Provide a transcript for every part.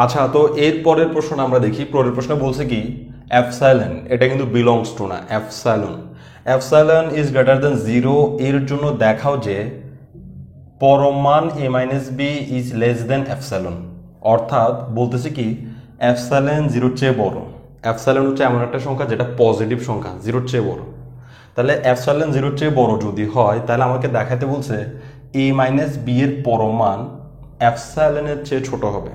আচ্ছা, তো এর পরের প্রশ্ন আমরা দেখি। পরের প্রশ্ন বলছে কি এপসাইলন, এটা কিন্তু বিলংস টু না, এপসাইলন ইজ গ্রেটার দেন 0 এর জন্য দেখাও যে পরম মান a minus B is less than epsilon. অর্থাৎ বলতেছে কি এপসাইলন 0-র চেয়ে বড়। এপসাইলন হচ্ছে এমন একটা সংখ্যা যেটা পজিটিভ সংখ্যা, 0-র চেয়ে বড়। তাহলে এপসাইলন 0-র চেয়ে বড় যদি হয় তাহলে আমাকে দেখাতে বলছে a মাইনাস বি এর পরম মান এপসাইলনের চেয়ে ছোট হবে।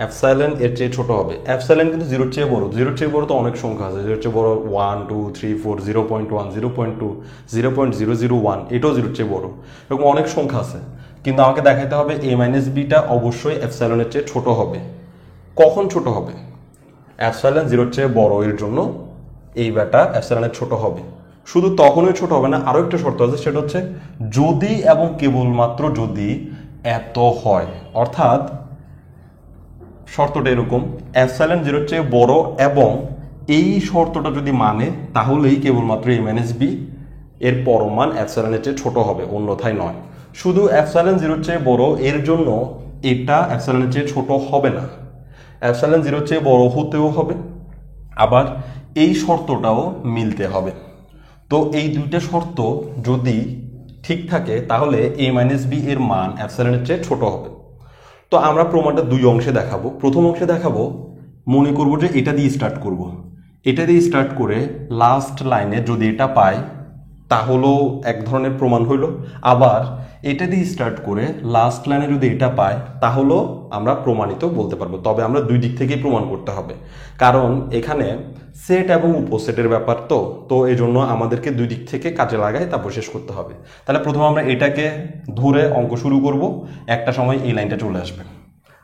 এপসাইলন এর চেয়ে ছোট হবে। এপসাইলন কিন্তু 0-র চেয়ে বড়। 0-র চেয়ে বড় তো অনেক সংখ্যা আছে। 0-র চেয়ে বড় 1 2 3 4 0.1 0.2 0.001, এটাও 0-র চেয়ে বড়। এরকম অনেক সংখ্যা আছে, কিন্তু আমাকে দেখাতে হবে a মাইনাস বিটা অবশ্যই এপসাইলনের চেয়ে ছোট হবে। কখন ছোট হবে? এপসাইলন 0-র চেয়ে বড় এর জন্য এই বেটা এপসাইলনের ছোট হবে। শুধু তখনই ছোট হবে না, আরও একটা শর্ত আছে, সেটা হচ্ছে যদি এবং কেবলমাত্র যদি এত হয়। অর্থাৎ শর্তটা এরকম, এপসাইলন 0-র চেয়ে বড় এবং এই শর্তটা যদি মানে তাহলেই কেবলমাত্র a মাইনাস বি এর পরম মান এপসাইলনের চেয়ে ছোট হবে, অন্যথায় নয়। শুধু এপসাইলন 0-র চেয়ে বড় এর জন্য এটা এপসাইলনের চেয়ে ছোট হবে না, এপসাইলন 0-র চেয়ে বড় হতেও হবে, আবার এই শর্তটাও মিলতে হবে। তো এই দুইটা শর্ত যদি ঠিক থাকে তাহলে a মাইনাস বি এর মান এপসাইলনের চেয়ে ছোট হবে। তো আমরা প্রমাণটা দুই অংশে দেখাবো। প্রথম অংশে দেখাবো, মনে করব যে এটা দিয়ে স্টার্ট করব। এটা দিয়ে স্টার্ট করে লাস্ট লাইনে যদি এটা পাই তাহলেও এক ধরনের প্রমাণ হইল, আবার এটা দিয়ে স্টার্ট করে লাস্ট লাইনে যদি এটা পাই তাহলেও আমরা প্রমাণিত বলতে পারবো। তবে আমরা দুই দিক থেকেই প্রমাণ করতে হবে, কারণ এখানে সেট এবং উপসেটের ব্যাপার। তো এই জন্য আমাদেরকে দুই দিক থেকে কাজে লাগাই তারপর শেষ করতে হবে। তাহলে প্রথমে আমরা এটাকে ধরে অঙ্ক শুরু করব, একটা সময় এই লাইনটা চলে আসবে।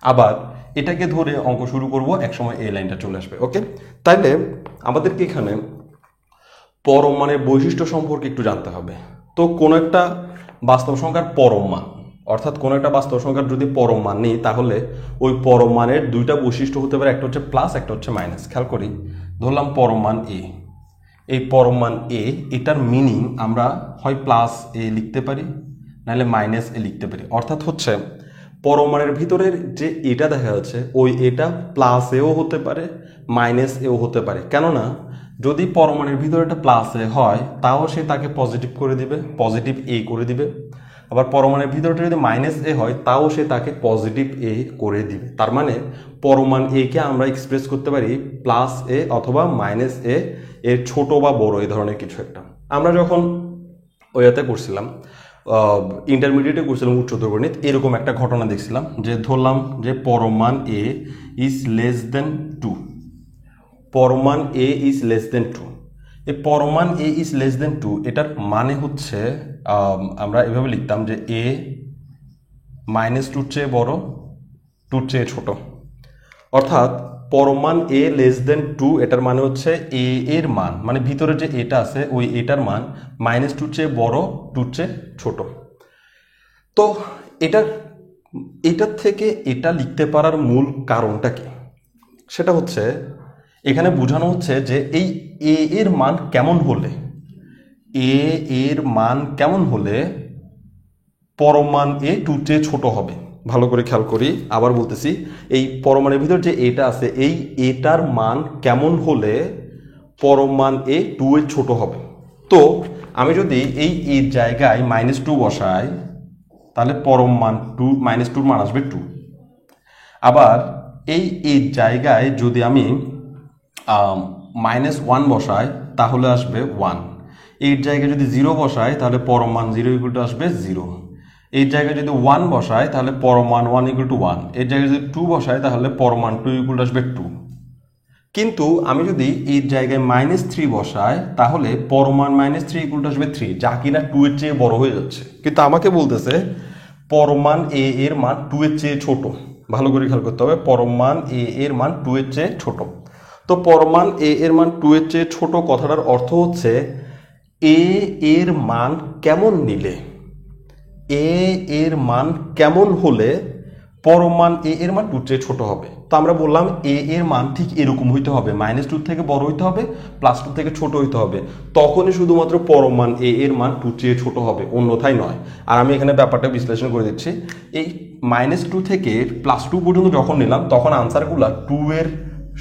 আবার এটাকে ধরে অঙ্ক শুরু করব, এক সময় এই লাইনটা চলে আসবে। ওকে, তাইলে আমাদেরকে এখানে পরম মানের বৈশিষ্ট্য সম্পর্কে একটু জানতে হবে। তো কোন একটা বাস্তব সংখ্যার পরম মান, অর্থাৎ কোন একটা বাস্তব সংখ্যার যদি পরম মান নেই তাহলে ওই পরম মানের দুইটা বৈশিষ্ট্য হতে পারে, একটা হচ্ছে প্লাস, একটা হচ্ছে মাইনাস। খেয়াল করি, ধরলাম পরম মান এ। এই পরম মান এ, এটার মিনিং আমরা হয় প্লাস এ লিখতে পারি নাহলে মাইনাস এ লিখতে পারি। অর্থাৎ হচ্ছে পরম মানের ভিতরের যে এটা দেখা যাচ্ছে ওই এটা প্লাস এও হতে পারে মাইনাস এও হতে পারে। কেননা যদি পরমাণুর ভিতরে একটা প্লাস এ হয় তাও সে তাকে পজিটিভ করে দিবে, পজিটিভ এ করে দিবে। আবার পরমাণুর ভিতরটা যদি মাইনাস এ হয় তাও সে তাকে পজিটিভ এ করে দিবে। তার মানে পরমাণু এ কে আমরা এক্সপ্রেস করতে পারি প্লাস এ অথবা মাইনাস এ এর ছোট বা বড় এই ধরনের কিছু একটা। আমরা যখন ওইতে করছিলাম ইন্টারমিডিয়েটে করছিলাম উচ্চতর গণিত, এরকম একটা ঘটনা দেখছিলাম যে ধরলাম যে পরমাণু এ ইজ লেস দেন 2, পরমাণু এ ইজ লেস দেন 2। এই পরমাণু এ ইজ লেস দেন 2 এটার মানে হচ্ছে আমরা এভাবে লিখতাম যে এ মাইনাস 2-র চেয়ে বড়, 2-র চেয়ে ছোট। অর্থাৎ পরমাণু এ লেস দেন 2 এটার মানে হচ্ছে এ এর মান, মানে ভিতরে যে এটা আছে ওই এটার মান মাইনাস 2-র চেয়ে বড়, 2-র চেয়ে ছোট। তো এটার থেকে এটা লিখতে পারার মূল কারণটা কি? সেটা হচ্ছে এখানে বোঝানো হচ্ছে যে এই এ এর মান কেমন হলে, এ এর মান কেমন হলে পরমাণু এ 2-র চেয়ে ছোট হবে। ভালো করে খেয়াল করি, আবার বলতেছি, এই পরমাণুর ভিতর যে এটা আছে এই এটার মান কেমন হলে পরমাণু এ 2-এর ছোট হবে। তো আমি যদি এই এর জায়গায় -2 বসাই তাহলে পরমাণু 2 -2-র মান আসবে 2। আবার এই এর জায়গায় যদি আমি -1 বসাই তাহলে আসবে 1। এর জায়গায় যদি 0 বসাই তাহলে পরমাণু 0 ইকুয়াল টু আসবে 0। এর জায়গায় যদি 1 বসাই তাহলে পরমাণু 1 ইকুয়াল টু 1। এর জায়গায় যদি 2 বসাই তাহলে পরমাণু 2 ইকুয়াল টু আসবে 2। কিন্তু আমি যদি এর জায়গায় -3 বসাই তাহলে পরমাণু -3 ইকুয়াল টু আসবে 3, যা কিনা 2-এর চেয়ে বড় হয়ে যাচ্ছে। কিন্তু আমাকে বলতেছে পরমাণু এ এর মান 2-এর চেয়ে ছোট। ভালো করে খেয়াল করতে হবে, পরমাণু এ এর মান 2-এর চেয়ে ছোট। তো পরমাণু এ এর মান 2-এর চেয়ে ছোট কথাটার অর্থ হচ্ছে এ এর মান কেমন নিলে, এ এর মান কেমন হলে পরমাণু এ এর মান 2-এর চেয়ে ছোট হবে। তো আমরা বললাম এ এর মান ঠিক এরকম হইতে হবে, -2 থেকে বড় হইতে হবে, +2 থেকে ছোট হইতে হবে। তখনই শুধুমাত্র পরমাণু এ এর মান 2-এর চেয়ে ছোট হবে, অন্যথায় নয়। আর আমি এখানে ব্যাপারটা বিশ্লেষণ করে দিচ্ছি। এই -2 থেকে +2 পর্যন্ত যখন নিলাম তখন আনসারগুলো 2 এর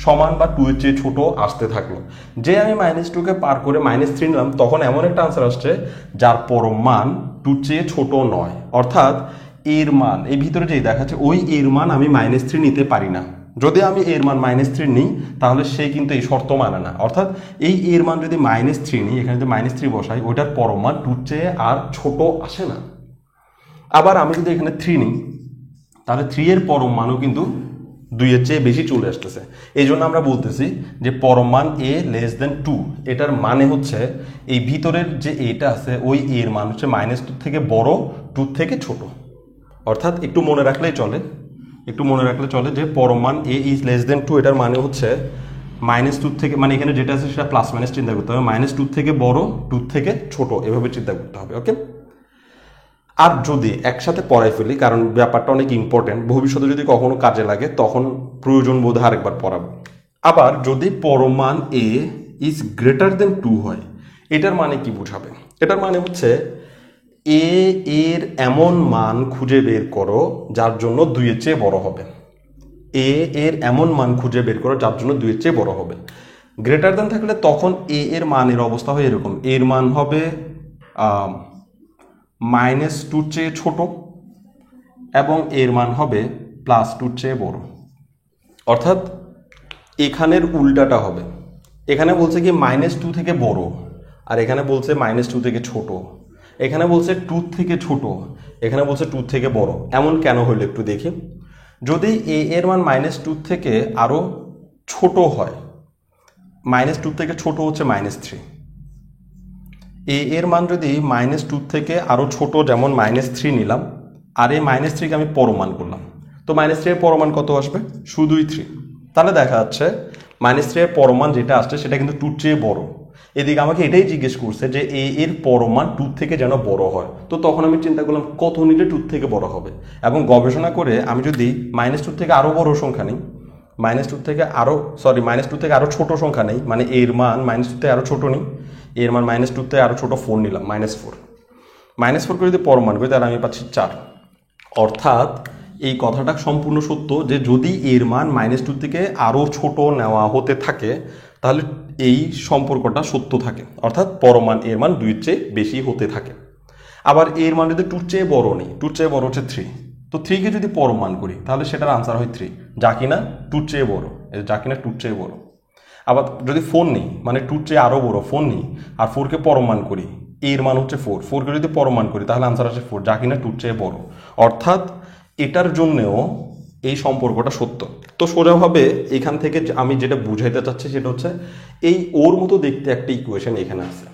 সমান বা 2 এর চেয়ে ছোট আসতে থাকলো। যে আমি -2 কে পার করে -3 নিলাম তখন এমন একটা আনসার আসছে যার পরম মান 2 চেয়ে ছোট নয়, অর্থাৎ এর মান এই ভিতরে যেই দেখাচ্ছে ওই এর মান আমি -3 নিতে পারি না। যদি আমি এর মান -3 নিই তাহলে সে কিন্তু এই শর্ত মানে না, অর্থাৎ এই এর মান যদি -3 নিই, এখানে যদি -3 বসাই ওইটার পরম মান 2 চেয়ে আর ছোট আসে না। আবার আমি যদি এখানে 3 নিই তাহলে 3 এর পরম মানও কিন্তু 2 এর চেয়ে বেশি চলে আসতেছে। এই জন্য আমরা বলতেছি যে পরম মান a লেস দেন 2, এটার মানে হচ্ছে এই ভিতরের যে এটা আছে ওই এর মান হচ্ছে -2 থেকে বড়, 2 থেকে ছোট। অর্থাৎ একটু মনে রাখলে চলে যে পরম মান a ইজ লেস দেন 2, এটার মানে হচ্ছে -2 থেকে, মানে এখানে যেটা আছে সেটা প্লাস মাইনাস চিন্তা করতে হবে, -2 থেকে বড়, 2 থেকে ছোট, এভাবে চিন্তা করতে হবে। ওকে, আর যদি একসাথে পড়াই ফেলি, কারণ ব্যাপারটা অনেক ইম্পর্টেন্ট, ভবিষ্যতে যদি কখনো কাজে লাগে তখন প্রয়োজন বোধে আরেকবার পড়াবো। আবার যদি পরম মান a ইজ গ্রেটার দেন 2 হয়, এটার মানে কি বোঝাবে? এটার মানে হচ্ছে a এর এমন মান খুঁজে বের করো যার জন্য 2 এর চেয়ে বড় হবে। a এর এমন মান খুঁজে বের করো যার জন্য 2 এর চেয়ে বড় হবে। গ্রেটার দেন থাকলে তখন a এর মানের অবস্থা হয় এরকম, এর মান হবে -2 চেয়ে ছোট এবং এর মান হবে +2 চেয়ে বড়। অর্থাৎ এখানের উল্টাটা হবে, এখানে বলছে কি -2 থেকে বড় আর এখানে বলছে -2 থেকে ছোট, এখানে বলছে 2 থেকে ছোট, এখানে বলছে 2 থেকে বড়। এমন কেন হইল একটু দেখি। যদি a এর মান -2 থেকে আরো ছোট হয়, -2 থেকে ছোট হচ্ছে -3, a এর মান যদি -2 থেকে আরো ছোট, যেমন -3 নিলাম, আর এই -3 কে আমি পরমান করলাম, তো -3 এর পরমান কত আসবে? শুধুই 3। তাহলে দেখা যাচ্ছে -3 এর পরমান যেটা আসছে সেটা কিন্তু 2 চেয়ে বড়। এদিকে আমাকে এটাই জিজ্ঞেস করছে যে a এর পরমান 2 থেকে যেন বড় হয়, তো তখন আমি চিন্তা করলাম কত নিলে 2 থেকে বড় হবে, এবং গবেষণা করে আমি যদি -2 থেকে আরো বড় সংখ্যা নিই, -2 থেকে আরো ছোট সংখ্যা নেই, মানে এর মান -2 থেকে আরো ছোট নিই, এর মান -2 থেকে আরো ছোট 4 নিলাম, -4 করে যদি পরমান করি তাহলে আমি পাচ্ছি 4। অর্থাৎ এই কথাটা সম্পূর্ণ সত্য যে যদি এর মান -2 থেকে আরো ছোট নেওয়া হতে থাকে তাহলে এই সম্পর্কটা সত্য থাকে, অর্থাৎ পরমান এর মান 2 এর চেয়ে বেশি হতে থাকে। আবার এর মান যদি 2 চেয়ে বড় নেই, 2 চেয়ে বড় হচ্ছে 3, তো 3 কে যদি পরমান করি তাহলে সেটার আনসার হয় 3, যা কিনা 2 চেয়ে বড়, যা কিনা 2 চেয়ে বড়। আবার যদি 4 নেই, মানে 2 চেয়ে আরো বড় 4 নেই, আর 4 কে পরমান করি, এর মান হচ্ছে 4, 4 কে যদি পরমান করি তাহলে আনসার আসে 4, যা কিনা 2 চেয়ে বড়। অর্থাৎ এটার জন্যও এই সম্পর্কটা সত্য। তো সোজাভাবে এখান থেকে আমি যেটা বুঝাইতে চাচ্ছি সেটা হচ্ছে এই ওর মতো দেখতে একটা ইকুয়েশন এখানে আছে,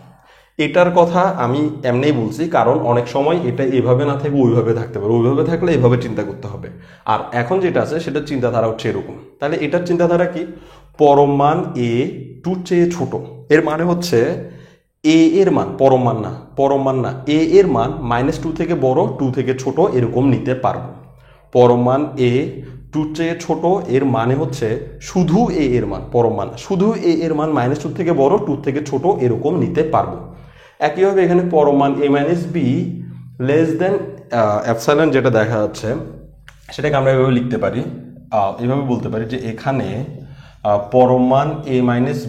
এটার কথা আমি এমনিই বলছি কারণ অনেক সময় এটা এভাবে না থেকে ওইভাবে থাকতে পারে, ওইভাবে থাকলে এভাবে চিন্তা করতে হবে। আর এখন যেটা আছে সেটা চিন্তাধারা হচ্ছে এরকম। তাহলে এটার চিন্তাধারা কি? পরম মান a 2 চেয়ে ছোট, এর মানে হচ্ছে a এর মান, পরম মান না, a এর মান -2 থেকে বড়, 2 থেকে ছোট এরকম নিতে পারবো। পরম মান a 2 চেয়ে ছোট এর মানে হচ্ছে শুধু a এর মান, পরম মান শুধু a এর মান -2 থেকে বড়, 2 থেকে ছোট এরকম নিতে পারবো। একইভাবে এখানে পরম মান a - b less than epsilon যেটা দেখা যাচ্ছে সেটাকে আমরা এভাবে লিখতে পারি, এভাবে বলতে পারি যে এখানে পরম মান a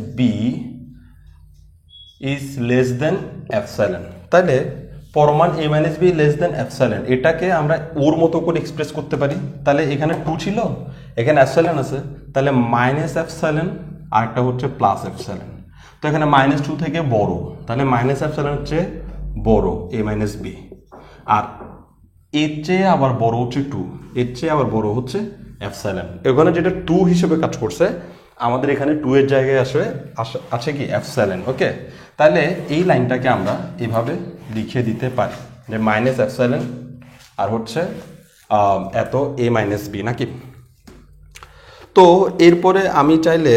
- b is less than epsilon. তাহলে পরম মান a - b less than epsilon, এটাকে আমরা ওর মতো করে এক্সপ্রেস করতে পারি। তাহলে এখানে 2 ছিল, এখানে এপসাইলন আছে, তাহলে মাইনাস এপসাইলন আর একটা হচ্ছে প্লাস এপসাইলন। তো এখানে -2 থেকে বড়, তাহলে মাইনাস এপসাইলন হচ্ছে বড় a - b, আর এর চেয়ে আবার বড় হচ্ছে 2, এর চেয়ে আবার বড় হচ্ছে এপসাইলন। এখানে যেটা 2 হিসেবে কাজ করছে, আমাদের এখানে 2 এর জায়গায় আছে কি এপসাইলন। ওকে, তাহলে এই লাইনটাকে আমরা এভাবে লিখে দিতে পারি যে মাইনাস এপসাইলন আর হচ্ছে এত a - b নাকি। তো এরপরে আমি চাইলে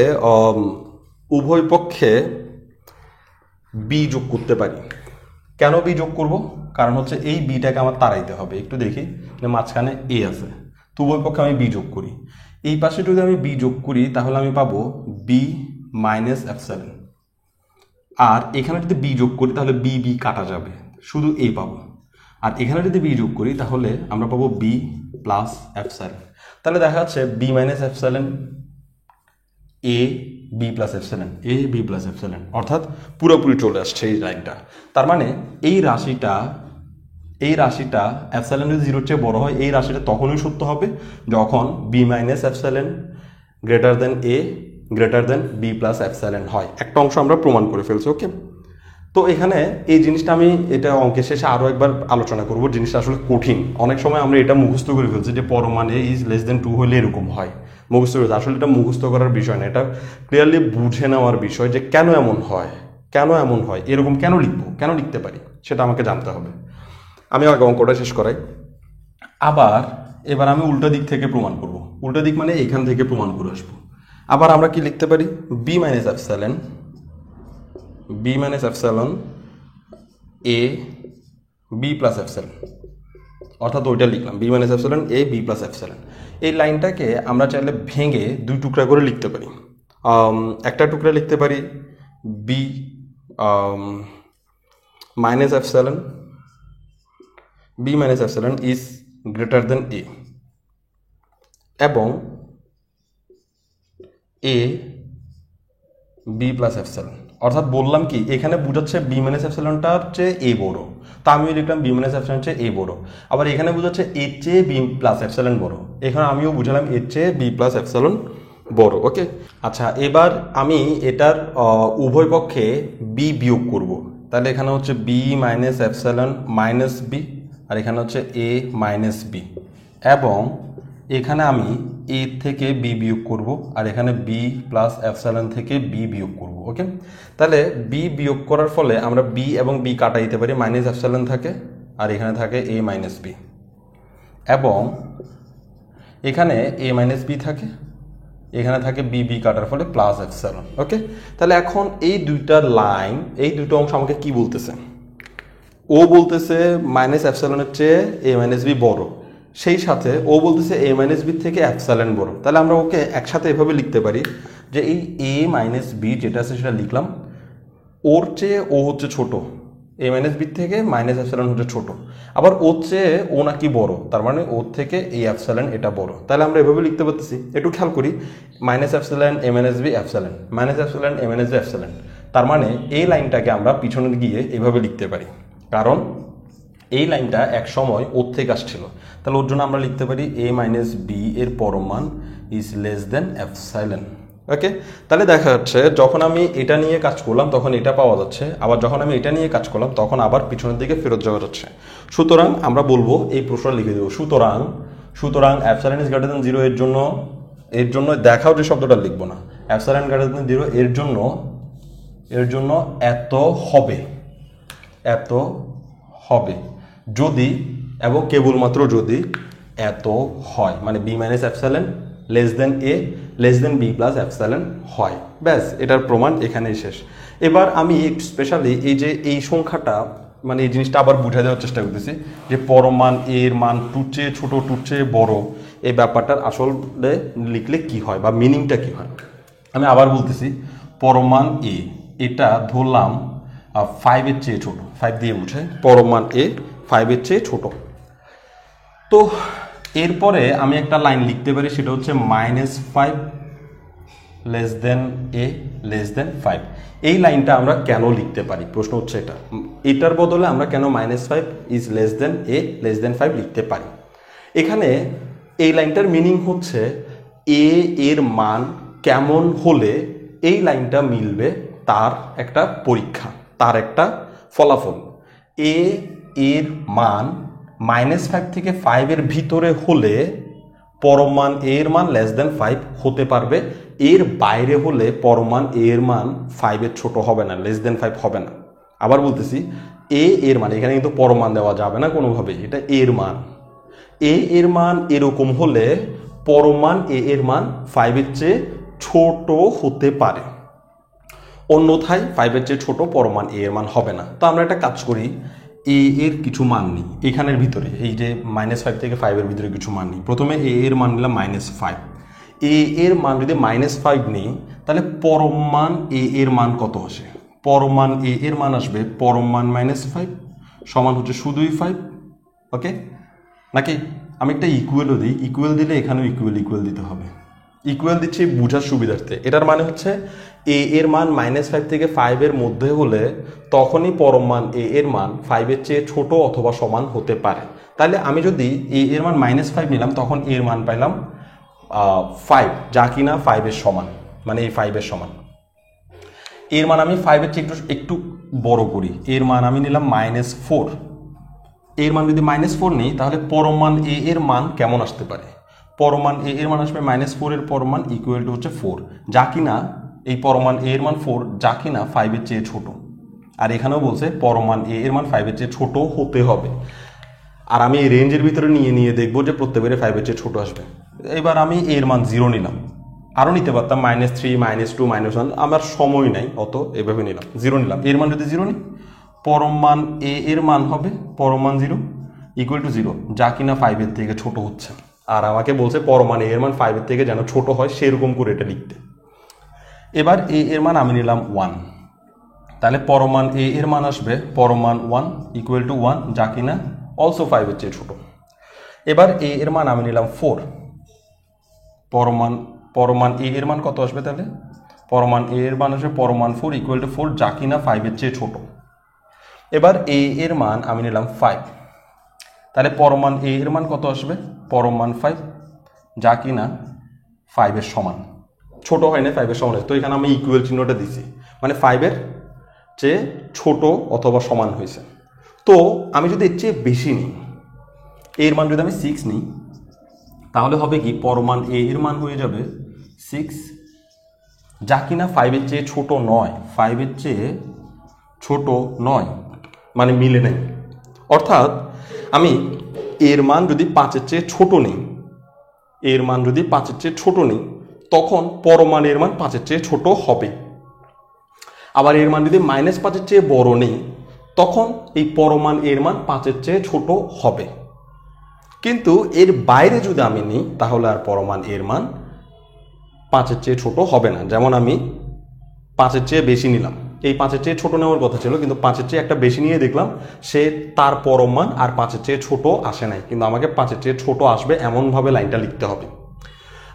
উভয় পক্ষে b যোগ করতে পারি। কেন b যোগ করব? কারণ হচ্ছে এই বিটাকে আমার তাড়াইতে হবে। একটু দেখি মাঝখানে a আছে, তো উভয় পক্ষে আমি b যোগ করি। এই পাশে যদি আমি b যোগ করি তাহলে আমি পাবো b মাইনাস এপসাইলন, আর এখানে যদি b যোগ করি তাহলে b কাটা যাবে, শুধু a পাবো। আর এখানে যদি b যোগ করি তাহলে আমরা পাবো b প্লাস এপসাইলন। তাহলে দেখা যাচ্ছে B minus epsilon A B plus epsilon, A B plus epsilon, অর্থাৎ পুরোপুরি চলে আসছে এই লাইনটা। তার মানে এই রাশিটা এপসাইলন যদি 0-এর চেয়ে বড় হয়, এই রাশিটা তখনই সত্য হবে যখন B minus epsilon greater than A greater than B plus epsilon হয়। একটা অংশ আমরা প্রমাণ করে ফেলছি। ওকে, তো এখানে এই জিনিসটা আমি এটা অঙ্কের শেষে আরও একবার আলোচনা করব। জিনিসটা আসলে কঠিন, অনেক সময় আমরা এটা মুখস্থ করে ফেলছি যে পরমান এ ইজ লেস দেন 2 হলে এরকম হয়, মুখস্থ করে। আসলে এটা মুখস্থ করার বিষয় না, এটা ক্লিয়ারলি বুঝে নেওয়ার বিষয় যে কেন এমন হয়, এরকম কেন লিখবো, কেন লিখতে পারি, সেটা আমাকে জানতে হবে। আমি আগে অঙ্কটা শেষ করাই। এবার আমি উল্টা দিক থেকে প্রমাণ করব। উল্টা দিক মানে এখান থেকে প্রমাণ করে আসবো। আবার আমরা কি লিখতে পারি, B minus epsilon A B plus epsilon, অর্থাৎ ওইটা লিখলাম B minus epsilon A B plus epsilon. এই লাইনটাকে আমরা চাইলে ভেঙে 2 টুকরা করে লিখতে পারি। একটা টুকরা লিখতে পারি B minus epsilon is greater than A, এবং এ বি প্লাস এপসাইলন। অর্থাৎ বললাম কি, এখানে বোঝাচ্ছে বি মাইনাস এপসাইলনটার চেয়ে এ বড়, তা আমিও লিখলাম বি মাইনাস এপসাইলন চেয়ে এ বড়। আবার এখানে বোঝাচ্ছে এর চেয়ে বি প্লাস এপসাইলন বড়, এখানে আমিও বুঝালাম এর চেয়ে বি প্লাস এপসাইলন বড়। ওকে, আচ্ছা, এবার আমি এটার উভয় পক্ষে বি বিয়োগ করব। তাহলে এখানে হচ্ছে B minus epsilon minus B, আর এখানে হচ্ছে এ মাইনাস বি, এবং এখানে আমি এ থেকে বি বিয়োগ করব, আর এখানে বি প্লাস এপসাইলন থেকে বি বিয়োগ করব। ওকে, তাহলে বি বিয়োগ করার ফলে আমরা বি এবং বি কাটা দিতে পারি, মাইনাস এপসাইলন থাকে আর এখানে থাকে এ মাইনাস বি, এবং এখানে এ মাইনাস বি থাকে, এখানে থাকে বি বি কাটার ফলে প্লাস এপসাইলন। ওকে, তাহলে এখন এই দুইটা লাইন, এই দুটো অংশ আমাকে কি বলতেছে? ও বলতেছে মাইনাস এপসাইলনের চেয়ে এ মাইনাস বি বড়, সেই সাথে ও বলতেছে এ মাইনাস বি থেকে এপসাইলন বড়। তাহলে আমরা ওকে একসাথে এভাবে লিখতে পারি যে এই এ মাইনাস বি যেটা আছে সেটা লিখলাম, ওর চেয়ে ও হচ্ছে ছোট, এ মাইনাস বি থেকে মাইনাস এপসাইলন হচ্ছে ছোট, আবার ওর চেয়ে ও নাকি বড়, তার মানে ওর থেকে এই এপসাইলন এটা বড়। তাহলে আমরা এভাবে লিখতে পারতেছি। একটু খেয়াল করি, minus epsilon A minus B epsilon, minus epsilon A minus B epsilon. তার মানে এই লাইনটাকে আমরা পিছনে গিয়ে এভাবে লিখতে পারি, কারণ এই লাইনটা এক সময় ওর থেকে আসছিল। তাহলে ওর জন্য আমরা লিখতে পারি এ মাইনাস বি এর পরমান ইজ লেস দেন এপসাইলন। ওকে, তাহলে দেখা যাচ্ছে যখন আমি এটা নিয়ে কাজ করলাম তখন এটা পাওয়া যাচ্ছে, আবার যখন আমি এটা নিয়ে কাজ করলাম তখন আবার পিছনের দিকে ফেরত যাওয়া যাচ্ছে। সুতরাং আমরা বলবো এই প্রশ্নটা লিখে দেবো, সুতরাং এপসাইলন ইজ গ্রেটার দেন 0 এর জন্য দেখাও যে শব্দটা লিখবো না, এপসাইলন গ্রেটার দেন 0 এর জন্য এত হবে যদি এবং কেবলমাত্র যদি এত হয়, মানে B minus epsilon less than A less than B plus epsilon হয়। ব্যাস, এটার প্রমাণ এখানেই শেষ। এবার আমি স্পেশালি এই সংখ্যাটা, মানে এই জিনিসটা আবার বুঝে দেওয়ার চেষ্টা করতেছি যে পরমান এর মান টুর চেয়ে ছোট টুর চেয়ে বড়, এই ব্যাপারটার আসলে লিখলে কি হয় বা মিনিংটা কি হয়। আমি আবার বলতেছি, পরমান এ এটা ধরলাম 5-এর চেয়ে ছোট, 5 দিয়ে বুঝে, পরমান এ 5-এর চেয়ে ছোট। তো এরপরে আমি একটা লাইন লিখতে পারি, সেটা হচ্ছে -5 লেস দেন এ লেস দেন 5। এই লাইনটা আমরা কেন লিখতে পারি, প্রশ্ন হচ্ছে এটা। এটার বদলে আমরা কেন -5 is less than A less দেন 5 লিখতে পারি? এখানে এই লাইনটার মিনিং হচ্ছে এ এর মান কেমন হলে এই লাইনটা মিলবে, তার একটা পরীক্ষা, তার একটা ফলাফল। এ এর মান -5 থেকে 5-এর ভিতরে হলে পরমান এর মান লেস দেন 5 হতে পারবে, এর বাইরে হলে পরমান এর মান 5-এর ছোট হবে না, লেস দেন 5 হবে না। আবার বলতেছি, এ এর মান, এখানে কিন্তু পরমান দেওয়া যাবে না কোনোভাবে, এটা এর মান। এ এর মান এরকম হলে পরমান এ এর মান 5-এর চেয়ে ছোট হতে পারে, অন্যথায় 5-এর চেয়ে ছোট পরমান এ এর মান হবে না। তো আমরা একটা কাজ করি, এ এর কিছু মান নিই এখানের ভিতরে, এই যে -5 থেকে 5-এর ভিতরে কিছু মান নিই। প্রথমে এ এর মান নিলাম -5, এ এর মান যদি -5 নিই তাহলে পরমান এ এর মান কত আসে? পরমান এ এর মান আসবে পরমান -5 সমান হচ্ছে শুধুই 5। ওকে, নাকি আমি একটা ইকুয়েলও দিই, ইকুয়েল দিলে এখানেও ইকুয়েল দিতে হবে। ইকুয়েল দিচ্ছি বোঝার সুবিধার্থে। এটার মানে হচ্ছে এ এর মান -5 থেকে 5 এর মধ্যে হলে তখনই পরম মান এ এর মান 5 এর চেয়ে ছোট অথবা সমান হতে পারে। তাহলে আমি যদি এ এর মান -5 নিলাম, তখন এর মান পাইলাম 5, যা কিনা 5 এর সমান, মানে এই 5 এর সমান। এর মান আমি 5 এর চেয়ে একটু বড় করি, এর মান আমি নিলাম -4। এর মান যদি -4 নিই, তাহলে পরম মান এ এর মান কেমন আসতে পারে? পরম মান এ এর মান আসবে -4 এর পরম মান ইকুয়াল টু হচ্ছে 4, যা কিনা এই পরম মান এ এর মান 4, যা কিনা 5 এর চেয়ে ছোট। আর এখানেও বলছে পরম মান এ এর মান 5 এর চেয়ে ছোট হতে হবে। আর আমি এই রেঞ্জের ভিতরে নিয়ে দেখবো যে প্রত্যেকবারে 5 এর চেয়ে ছোট আসবে। এবার আমি এর মান 0 নিলাম, আরও নিতে পারতাম -3, -2, -1, আমার সময় নাই অত, এভাবে নিলাম 0 নিলাম। এর মান যদি 0 নিই, পরম মান এ এর মান হবে পরম মান 0 ইকুয়াল টু 0, যা কিনা 5 এর থেকে ছোট হচ্ছে। আর আমাকে বলছে পরম মান এ এর মান 5 এর থেকে যেন ছোট হয় সেরকম করে এটা লিখতে। এবার এ এর মান আমি নিলাম 1, তাহলে পরম মান এ এর মান আসবে পরম মান 1 ইকুয়াল টু 1, যা কিনা অলসো 5 এর চেয়ে ছোট। এবার এ এর মান আমি নিলাম 4, পরম মান এ এর মান কত আসবে? তাহলে পরম মান এ এর মান আসবে পরম মান 4 ইকুয়াল টু 4, যা কিনা 5 এর চেয়ে ছোট। এবার এ এর মান আমি নিলাম 5, তাহলে পরম মান এ এর মান কত আসবে? পরম মান 5, যা কিনা 5 এর সমান। ছোট হয় না, 5 এর সমান হয়, তো এখানে আমি ইকুয়াল চিহ্নটা দিছি, মানে 5 এর চেয়ে ছোট অথবা সমান হয়েছে। তো আমি যদি এর চেয়ে বেশি নিই, এর মান যদি আমি 6 নিই, তাহলে হবে কি পরম মান এ এর মান হয়ে যাবে 6, যা কিনা 5 এর চেয়ে ছোট নয়, 5 এর চেয়ে ছোট নয়, মানে মিলে নেই। অর্থাৎ আমি এর মান যদি 5 এর চেয়ে ছোট নিই, এর মান যদি 5 এর চেয়ে ছোট নিই, তখন পরম মান এর মান 5 এর চেয়ে ছোট হবে। আবার এর মান যদি -5 এর চেয়ে বড় নিই, তখন এই পরম মান এর মান 5 এর চেয়ে ছোট হবে। কিন্তু এর বাইরে যদি আমি নিই, তাহলে আর পরম মান এর মান 5 এর চেয়ে ছোট হবে না। যেমন আমি 5 এর চেয়ে বেশি নিলাম, এই 5 এর চেয়ে ছোট নেওয়ার কথা ছিল, কিন্তু 5 এর চেয়ে একটা বেশি নিয়ে দেখলাম সে তার পরম মান আর 5 এর চেয়ে ছোট আসে নাই, কিন্তু আমাকে 5 এর চেয়ে ছোট আসবে এমনভাবে লাইনটা লিখতে হবে।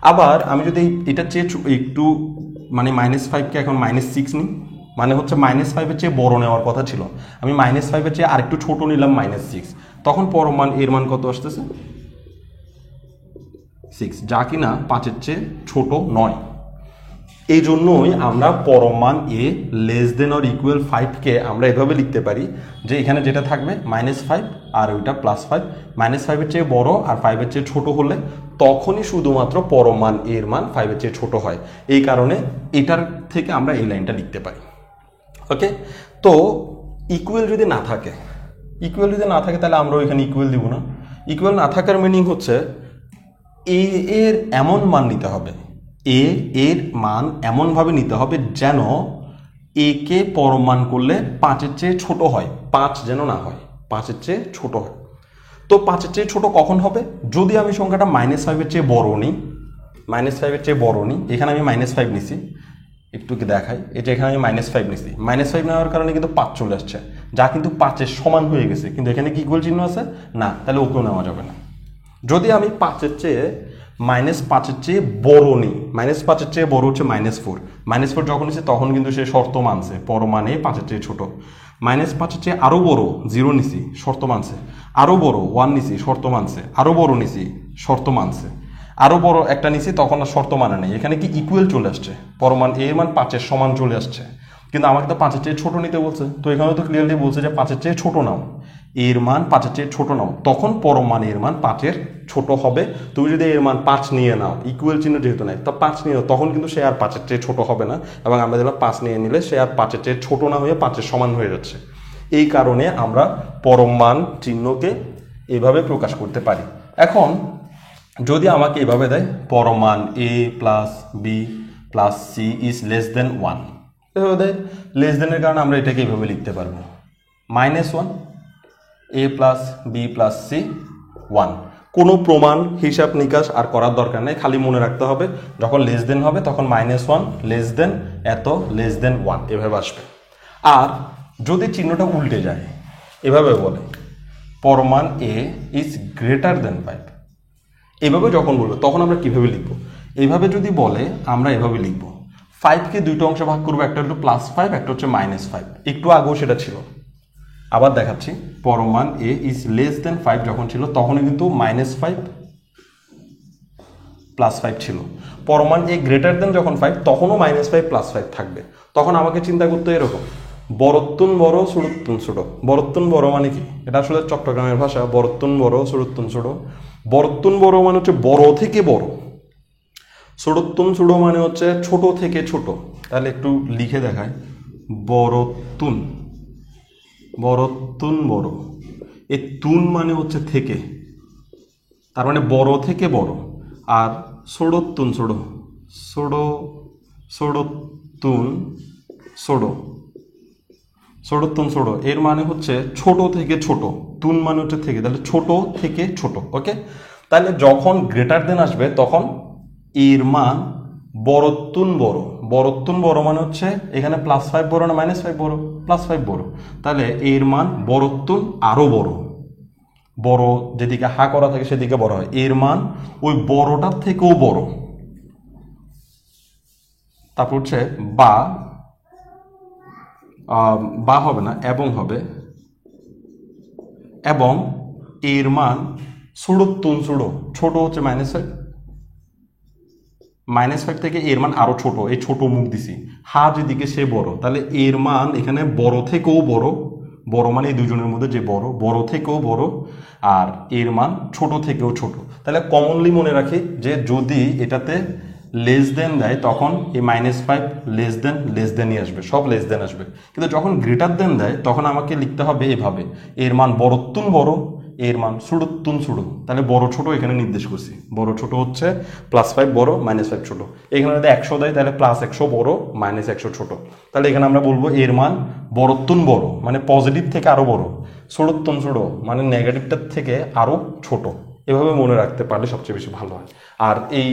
আবার আমি যদি এটার চেয়ে একটু মানে -5কে এখন -6 নিই, মানে হচ্ছে -5 এর চেয়ে বড় নেওয়ার কথা ছিল, আমি -5 এর চেয়ে আরেকটু ছোট নিলাম -6, তখন পরম মান এর মান কত আসতেছে? 6, যা কিনা 5 এর চেয়ে ছোট নয়। এই জন্যই আমরা পরম মান এ লেস দেন অর ইকুয়াল 5কে আমরা এভাবে লিখতে পারি যে এখানে যেটা থাকবে -5 আর ওইটা +5, -5 এর চেয়ে বড় আর 5 এর চেয়ে ছোট হলে তখনই শুধুমাত্র পরম মান এর মান 5 এর চেয়ে ছোট হয়। এই কারণে এটার থেকে আমরা এই লাইনটা লিখতে পারি। ওকে, তো ইকুয়াল যদি না থাকে, তাহলে আমরা ওইখানে ইকুয়াল দিব না। ইকুয়াল না থাকার মিনিং হচ্ছে এ এর এমন মান নিতে হবে, এ এর মান এমনভাবে নিতে হবে যেন এ কে পরম মান করলে 5 এর চেয়ে ছোট হয়, 5 যেন না হয়, 5 এর চেয়ে ছোট হয়। তো 5 এর চেয়ে ছোট কখন হবে? যদি আমি সংখ্যাটা -5 এর চেয়ে বড় নিই, এখানে আমি -5 নিছি, একটু কি দেখাই, এটা এখানে আমি -5 নিছি, -5 নেওয়ার কারণে কিন্তু 5 চলে আসছে, যা কিন্তু 5 এর সমান হয়ে গেছে, কিন্তু এখানে কি ইকুয়াল চিহ্ন আছে না, তাহলে ওকেও নেওয়া যাবে না। যদি আমি 5 এর চেয়ে -5 এর চেয়ে বড় নিই, -5 এর চেয়ে বড় হচ্ছে -4 যখন নিচ্ছে তখন কিন্তু সে শর্ত মানছে পরম মানে 5 এর চেয়ে ছোট। -5 এর চেয়ে আরো বড় 0 নিছি, শর্ত মানছে। আরো বড় 1 নিছি, শর্ত মানছে। আরো বড় নিছি, শর্ত মানছে। আরো বড় একটা নিছি, তখন আর শর্ত মানে নেই, এখানে কি ইকুয়াল চলে আসছে, পরম মান এর মান 5 এর সমান চলে আসছে। কিন্তু আমাকে তো 5 এর চেয়ে ছোট নিতে বলছে, তো এখানে তো ক্লিয়ারলি বলছে যে 5 এর চেয়ে ছোট নাও, এর মান 5 এর চেয়ে ছোট নাও, তখন পরম মান এর মান 5 এর ছোট হবে। তুমি যদি এর মান 5 নিয়ে নাও, ইকুয়াল চিহ্ন যেহেতু নাই, তা 5 নিয়ে নাও, তখন কিন্তু সে আর 5 এর চেয়ে ছোট হবে না, এবং আমরা যেটা 5 নিয়ে নিলে সে আর 5 এর চেয়ে ছোট না হয়ে 5 এর সমান হয়ে যাচ্ছে। এই কারণে আমরা পরম মান চিহ্নকে এভাবে প্রকাশ করতে পারি। এখন যদি আমাকে এভাবে দেয় পরম মান a plus b plus c is less দেন 1, এভাবে দেয়, লেস দেনের কারণে আমরা এটাকে এইভাবে লিখতে পারবো -1 a plus b plus c 1। কোনো প্রমাণ হিসাব নিকাশ আর করার দরকার নেই, খালি মনে রাখতে হবে যখন লেস দেন হবে তখন -1 লেস দেন এত লেস দেন 1 এভাবে আসবে। আর যদি চিহ্নটা উল্টে যায়, এভাবে বলে পরম মান a ইজ গ্রেটার দেন 5, এভাবে যখন বলবে তখন আমরা কিভাবে লিখবো? এইভাবে যদি বলে আমরা এভাবে লিখবো, 5কে দুইটা অংশে ভাগ করবো, একটা হলো +5, একটা হচ্ছে -5। একটু আগেও সেটা ছিল, আবার দেখাচ্ছি। পরমান a ইজ লেস দেন 5 যখন ছিল তখনই কিন্তু -5 +5 ছিল। পরমান a গ্রেটার দেন যখন 5 তখনও -5 +5 থাকবে। তখন আমাকে চিন্তা করতে এরকম, বরত্তুন বড় সুরুত্তুন ছোট। বরত্তুন বড় মানে কি? এটা আসলে চট্টগ্রামের ভাষা। বরত্তুন বড় সুরুত্তুন ছোট। বরত্তুন বড় মানে হচ্ছে বড় থেকে বড়, সুরুত্তুন ছোট মানে হচ্ছে ছোট থেকে ছোট। তাহলে একটু লিখে দেখায়, বরত্তুন, বরত্তুন বড়। এই তুন মানে হচ্ছে থেকে, তার মানে বড় থেকে বড়। আর ছোড়তুন ছোট, ছোড়ো ছোড়তুন ছোড়ো, ছোড়তুন ছোড়ো এর মানে হচ্ছে ছোট থেকে ছোট। তুন মানে হচ্ছে থেকে, তাহলে ছোট থেকে ছোট। ওকে, তাহলে যখন গ্রেটার দেন আসবে তখন এর মান বরত্তুন বড়। বরত্তুন বড় মানে হচ্ছে এখানে +5 বড় না -5 বড়? +5 বড়। তাহলে এর মান বরত্তুন আরো বড়। বড় যেদিকে হা করা থাকে সেদিকে বড় হয়, এর মান ওই বড়টার থেকেও বড়। তারপর হচ্ছে বা, বা হবে না, এবং হবে, এবং এর মান ছোড়তুন ছোট। ছোট হচ্ছে -5 থেকে এর মান আরো ছোট, এই ছোট মুখ দিছি, হা যেদিকে সে বড়। তাহলে এর মান এখানে বড় থেকেও বড়, বড় মানে এই দুজনের মধ্যে যে বড়, বড় থেকেও বড়, আর এর মান ছোট থেকেও ছোট। তাহলে কমনলি মনে রাখি যে যদি এটাতে লেস দেন দেয় তখন এই -5 লেস দেনই আসবে, সব লেস দেন আসবে। কিন্তু যখন গ্রেটার দেন দেয় তখন আমাকে লিখতে হবে এভাবে, এর মান বড়ত্তুন বড়, এর মান সুড়ুত্তুন সুড়ু। তাহলে বড় ছোট এখানে নির্দেশ করছি, বড় ছোট হচ্ছে +5 বড়, -5 ছোট। এখানে যদি 100 দেয় তাহলে +100 বড়, -100 ছোট। তাহলে এখানে আমরা বলবো এর মান বড়ত্তুন বড় মানে পজিটিভ থেকে আরো বড়, ছোড়তুন ছোট মানে নেগেটিভটার থেকে আরো ছোট। এভাবে মনে রাখতে পারলে সবচেয়ে বেশি ভালো হয়। আর এই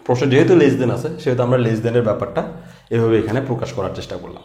প্রশ্নে যেহেতু লেস দেন আছে সেহেতু আমরা লেস দেনের ব্যাপারটা এভাবে এখানে প্রকাশ করার চেষ্টা করলাম।